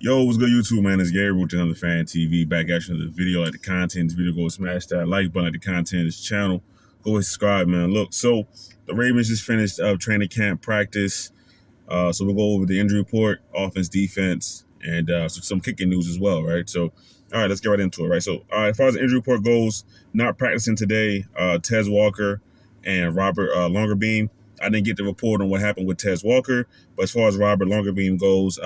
Yo, what's good, YouTube, man? It's Jaire with another Fan TV. Back at you with the video. Like the content, this video, go smash that like button. Like the content, this channel, go and subscribe, man. Look, so the Ravens just finished up training camp practice. So we'll go over the injury report, offense, defense, and some kicking news as well, right? So, all right, let's get right into it, right? So, as far as the injury report goes, not practicing today, Tez Walker and Robert Longerbeam. I didn't get the report on what happened with Tez Walker, but as far as Robert Longerbeam goes,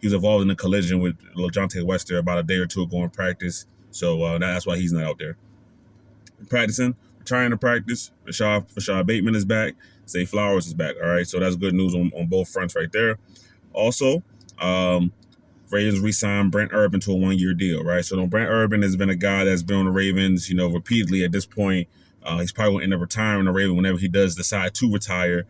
he was involved in a collision with LeJohntay Wester about a day or two ago in practice. So that's why he's not out there practicing. Returning to practice, Rashad Bateman is back. Zay Flowers is back. All right, so that's good news on both fronts right there. Also, Ravens re-signed Brent Urban to a one-year deal, right? So Brent Urban has been a guy that's been on the Ravens, repeatedly at this point. He's probably going to end up retiring the Ravens whenever he does decide to retire.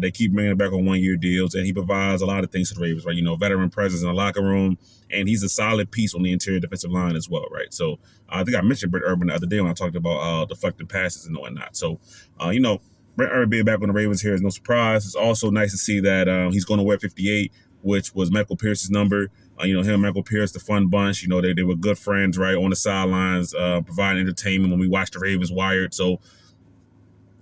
They keep bringing him back on one-year deals, and he provides a lot of things to the Ravens, right? Veteran presence in the locker room, and he's a solid piece on the interior defensive line as well, right? So I think I mentioned Brent Urban the other day when I talked about deflecting passes and whatnot. So, Brent Urban being back on the Ravens here is no surprise. It's also nice to see that he's going to wear 58, which was Michael Pierce's number. Him and Michael Pierce, the fun bunch, they were good friends, right, on the sidelines, providing entertainment when we watched the Ravens Wired. So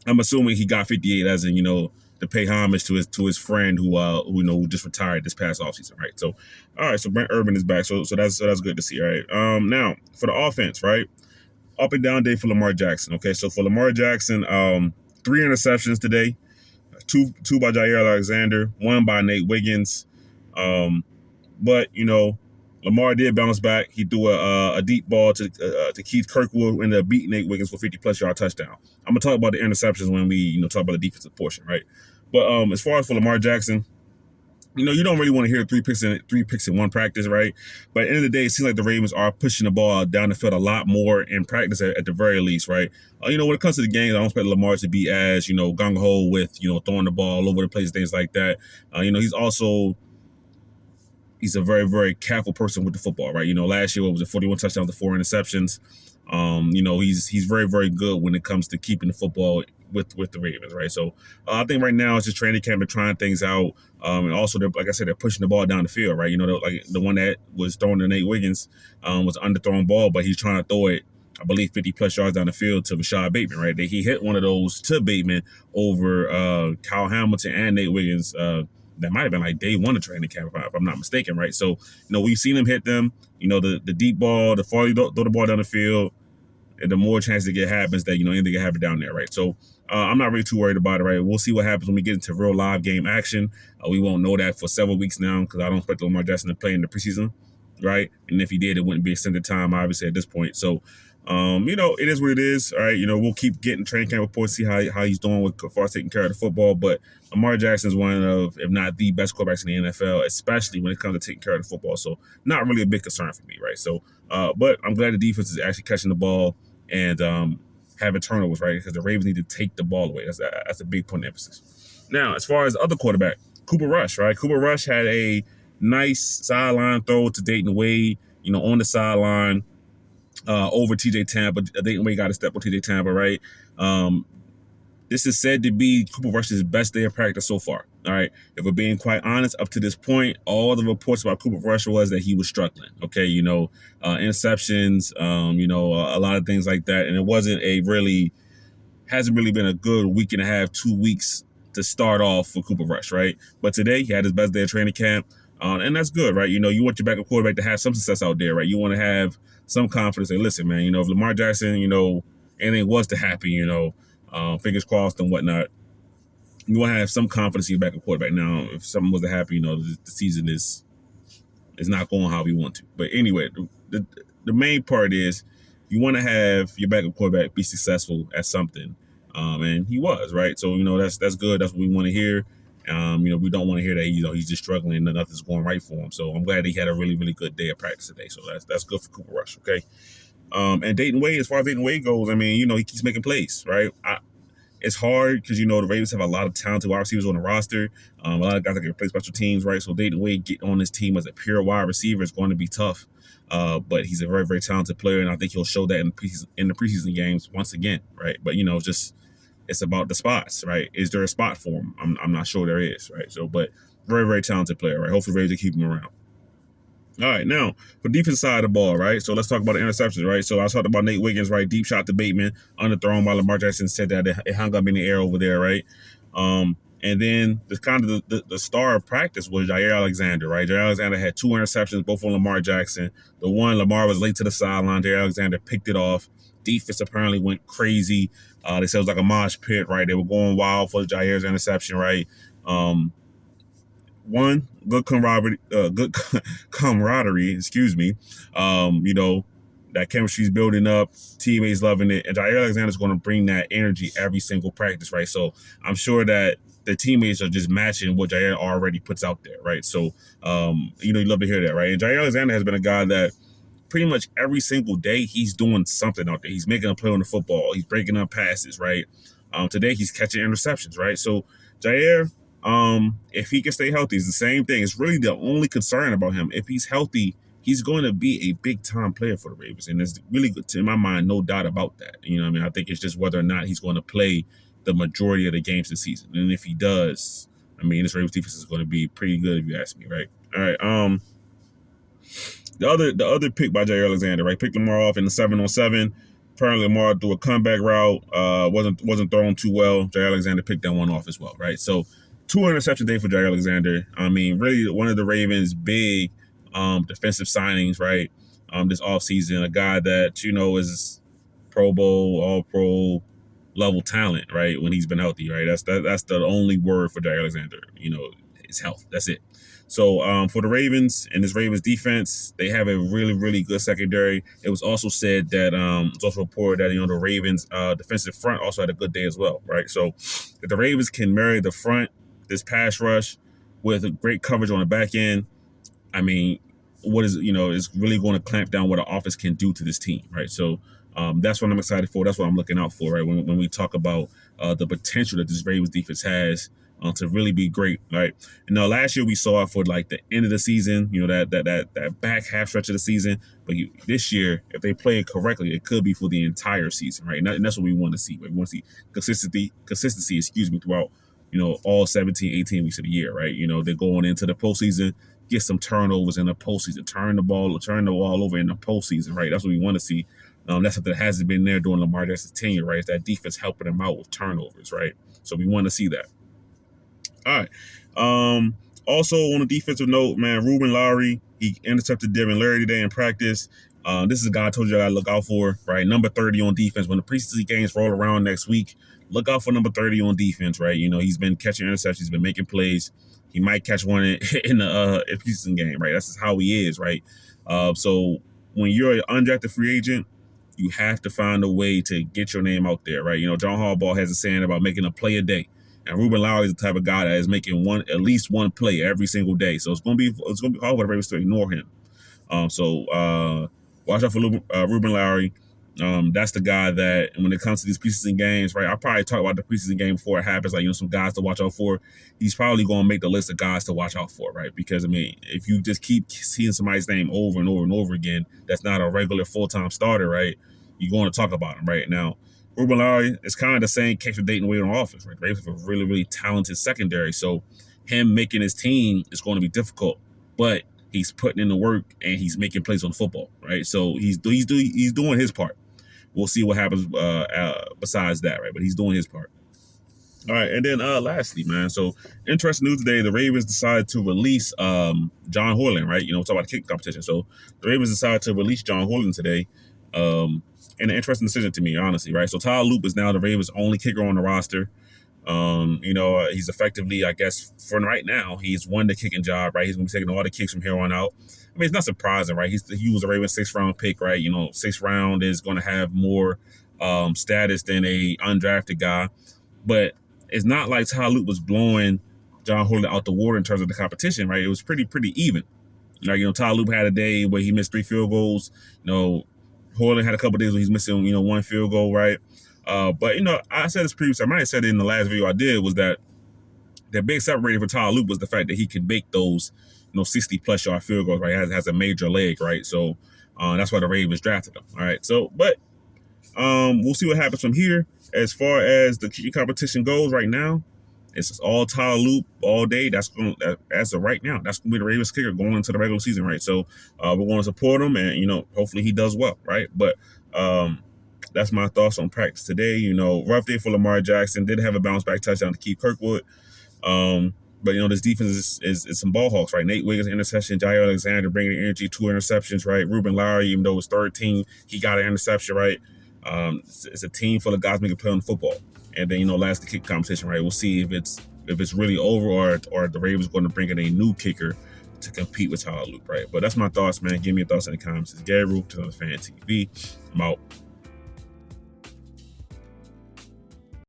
I'm assuming he got 58 as in, to pay homage to his friend who just retired this past offseason, right? So, all right, so Brent Urban is back. So that's good to see, all right? Now, for the offense, right? Up and down day for Lamar Jackson, okay? So for Lamar Jackson, 3 interceptions today, two by Jaire Alexander, 1 by Nate Wiggins. But Lamar did bounce back. He threw a deep ball to Keith Kirkwood, who ended up beating Nate Wiggins for 50-plus yard touchdown. I'm gonna talk about the interceptions when we talk about the defensive portion, right? But as far as for Lamar Jackson, you don't really want to hear three picks in one practice, right? But at the end of the day, it seems like the Ravens are pushing the ball down the field a lot more in practice at the very least, right? When it comes to the games, I don't expect Lamar to be as gung ho with throwing the ball all over the place, things like that. He's a very, very careful person with the football, right? Last year it was a 41 touchdowns to 4 interceptions. He's very, very good when it comes to keeping the football with the Ravens, right? So I think right now it's just training camp and trying things out. And also, like I said, they're pushing the ball down the field, right? Like the one that was thrown to Nate Wiggins was an underthrown ball, but he's trying to throw it, I believe, 50-plus yards down the field to Rashad Bateman, right? He hit one of those to Bateman over Kyle Hamilton and Nate Wiggins. That might have been like day one of training camp, if I'm not mistaken, right? So, we've seen him hit them, the deep ball, the farther you throw the ball down the field, and the more chance it happens that, anything can happen down there, right? So, I'm not really too worried about it, right? We'll see what happens when we get into real live game action. We won't know that for several weeks now because I don't expect Lamar Jackson to play in the preseason, right? And if he did, it wouldn't be extended time, obviously, at this point. So, it is what it is. All right. We'll keep getting training camp reports, see how he's doing with far as taking care of the football. But Lamar Jackson is one of, if not the best quarterbacks in the NFL, especially when it comes to taking care of the football. So not really a big concern for me, right? So, but I'm glad the defense is actually catching the ball and having turnovers, right? Because the Ravens need to take the ball away. That's a big point of emphasis. Now, as far as the other quarterback, Cooper Rush, right? Cooper Rush had a nice sideline throw to Dayton Wade, on the sideline. Over TJ Tampa. Dayton Wade got to step on TJ Tampa, right? This is said to be Cooper Rush's best day of practice so far. All right. If we're being quite honest, up to this point, all the reports about Cooper Rush was that he was struggling. Okay, interceptions, a lot of things like that. And it hasn't really been a good week and a half, 2 weeks to start off for Cooper Rush, right? But today he had his best day of training camp. And that's good, right? You want your backup quarterback to have some success out there, right? You want to have some confidence. Say, listen, man, if Lamar Jackson, anything was to happen, fingers crossed and whatnot, you want to have some confidence in your backup quarterback. Now, if something was to happen, the season is not going how we want to. But anyway, the main part is you want to have your backup quarterback be successful at something. And he was, right? So, that's good. That's what we want to hear. We don't want to hear that he's just struggling and nothing's going right for him. So I'm glad he had a really, really good day of practice today. So that's good for Cooper Rush, okay? And Dayton Wade, as far as Dayton Wade goes, he keeps making plays, right? It's hard because, the Ravens have a lot of talented wide receivers on the roster. A lot of guys that can play special teams, right? So Dayton Wade getting on this team as a pure wide receiver is going to be tough. But he's a very, very talented player, and I think he'll show that in the preseason games once again, right? But, it's about the spots, right? Is there a spot for him? I'm not sure there is, right? So, but very, very talented player, right? Hopefully, Ravens will keep him around. All right, now for defense side of the ball, right? So let's talk about the interceptions, right? So I talked about Nate Wiggins, right? Deep shot to Bateman, underthrown by Lamar Jackson, said that it hung up in the air over there, right? And then the kind of the star of practice was Jaire Alexander, right? Jaire Alexander had 2 interceptions, both on Lamar Jackson. The one, Lamar was late to the sideline. Jaire Alexander picked it off. Defense apparently went crazy. They said it was like a mosh pit, right? They were going wild for Jaire's interception, right? One, good camaraderie, camaraderie, excuse me. That chemistry's building up, teammates loving it, and Jaire Alexander's going to bring that energy every single practice, right? So I'm sure that the teammates are just matching what Jaire already puts out there, right? So, you love to hear that, right? And Jaire Alexander has been a guy that pretty much every single day he's doing something out there. He's making a play on the football. He's breaking up passes, right? Today he's catching interceptions, right? So Jaire, if he can stay healthy, it's the same thing. It's really the only concern about him. If he's healthy, he's going to be a big time player for the Ravens, and there's really, in my mind, no doubt about that. You know what I mean? I think it's just whether or not he's going to play the majority of the games this season, and if he does, I mean, this Ravens defense is going to be pretty good if you ask me, right? All right. The other pick by Jaire Alexander, right? Picked Lamar off in the 7-on-7. Apparently Lamar threw a comeback route, wasn't thrown too well. Jaire Alexander picked that one off as well, right? So 2 interception day for Jaire Alexander. I mean, really one of the Ravens' big defensive signings, right? This offseason, a guy that, is Pro Bowl, All Pro level talent, right? When he's been healthy, right? That's the only word for Jaire Alexander, his health. That's it. So for the Ravens and this Ravens defense, they have a really, really good secondary. It was also said that it's also reported that the Ravens defensive front also had a good day as well, right? So if the Ravens can marry the front, this pass rush, with a great coverage on the back end, I mean, is really going to clamp down what an offense can do to this team, right? So that's what I'm excited for. That's what I'm looking out for, right? When we talk about the potential that this Ravens defense has to really be great, right? And now last year we saw it for like the end of the season, that back half stretch of the season. But this year, if they play it correctly, it could be for the entire season, right? And that's what we want to see. Right? We want to see consistency, throughout, all 17, 18 weeks of the year, right? They're going into the postseason, get some turnovers in the postseason, turn the ball over in the postseason, right? That's what we want to see. That's something that hasn't been there during Lamar Jackson's tenure, right? It's that defense helping them out with turnovers, right? So we want to see that. All right. Also, on a defensive note, man, Ruben Lowry, he intercepted Devin Larry today in practice. This is a guy I told you I got to look out for, right? Number 30 on defense. When the preseason games roll around next week, look out for number 30 on defense, right? He's been catching interceptions, he's been making plays. He might catch one in the preseason game, right? That's just how he is, right? So when you're an undrafted free agent, you have to find a way to get your name out there, right? John Harbaugh has a saying about making a play a day. And Ruben Lowry is the type of guy that is making at least one play every single day. So it's gonna be hard for the Ravens to ignore him. So watch out for Ruben Lowry. That's the guy that when it comes to these preseason games, right? I'll probably talk about the preseason game before it happens, like some guys to watch out for. He's probably gonna make the list of guys to watch out for, right? Because I mean, if you just keep seeing somebody's name over and over and over again, that's not a regular full-time starter, right? You're going to talk about him right now. Ruben Lowry is kind of the same case with Dayton Wade on offense, right? Ravens have a really, really talented secondary. So him making his team is going to be difficult, but he's putting in the work and he's making plays on the football, right? So he's doing his part. We'll see what happens besides that, right? But he's doing his part. All right, and then lastly, man, so interesting news today, the Ravens decided to release John Hoyland, right? Talk about the kick competition. So the Ravens decided to release John Hoyland today. And an interesting decision to me, honestly, right? So Tyler Loop is now the Ravens' only kicker on the roster. He's effectively, I guess, for right now, he's won the kicking job, right? He's going to be taking all the kicks from here on out. I mean, it's not surprising, right? He was a Ravens 6th-round pick, right? 6th round is going to have more status than a undrafted guy. But it's not like Tyler Loop was blowing John Hoyland out the water in terms of the competition, right? It was pretty even. Like, Tyler Loop had a day where he missed 3 field goals. Hoyland had a couple of days where he's missing, 1 field goal, right? But I said this previously. I might have said it in the last video I did, was that the big separator for Tyler Loop was the fact that he could make those, 60-plus yard field goals, right? Has a major leg, right? So that's why the Ravens drafted him, all right? So, but we'll see what happens from here. As far as the kicking competition goes right now, It's all Tyler Loop all day. That's going as of right now. That's gonna be the Ravens kicker going into the regular season, right? So we're going to support him, and hopefully he does well, right? But that's my thoughts on practice today. Rough day for Lamar Jackson. Did have a bounce back touchdown to Keith Kirkwood. But this defense is some ball hawks, right? Nate Wiggins interception, Jaire Alexander bringing the energy, 2 interceptions, right? Ruben Lowry, even though it was third team, he got an interception, right? It's a team full of guys making play on the football, and then last the kick competition, right? We'll see if it's really over or the Ravens going to bring in a new kicker to compete with Tyler Loop, right? But that's my thoughts, man. Give me your thoughts in the comments. It's Gary Roof, Fan TV. I'm out.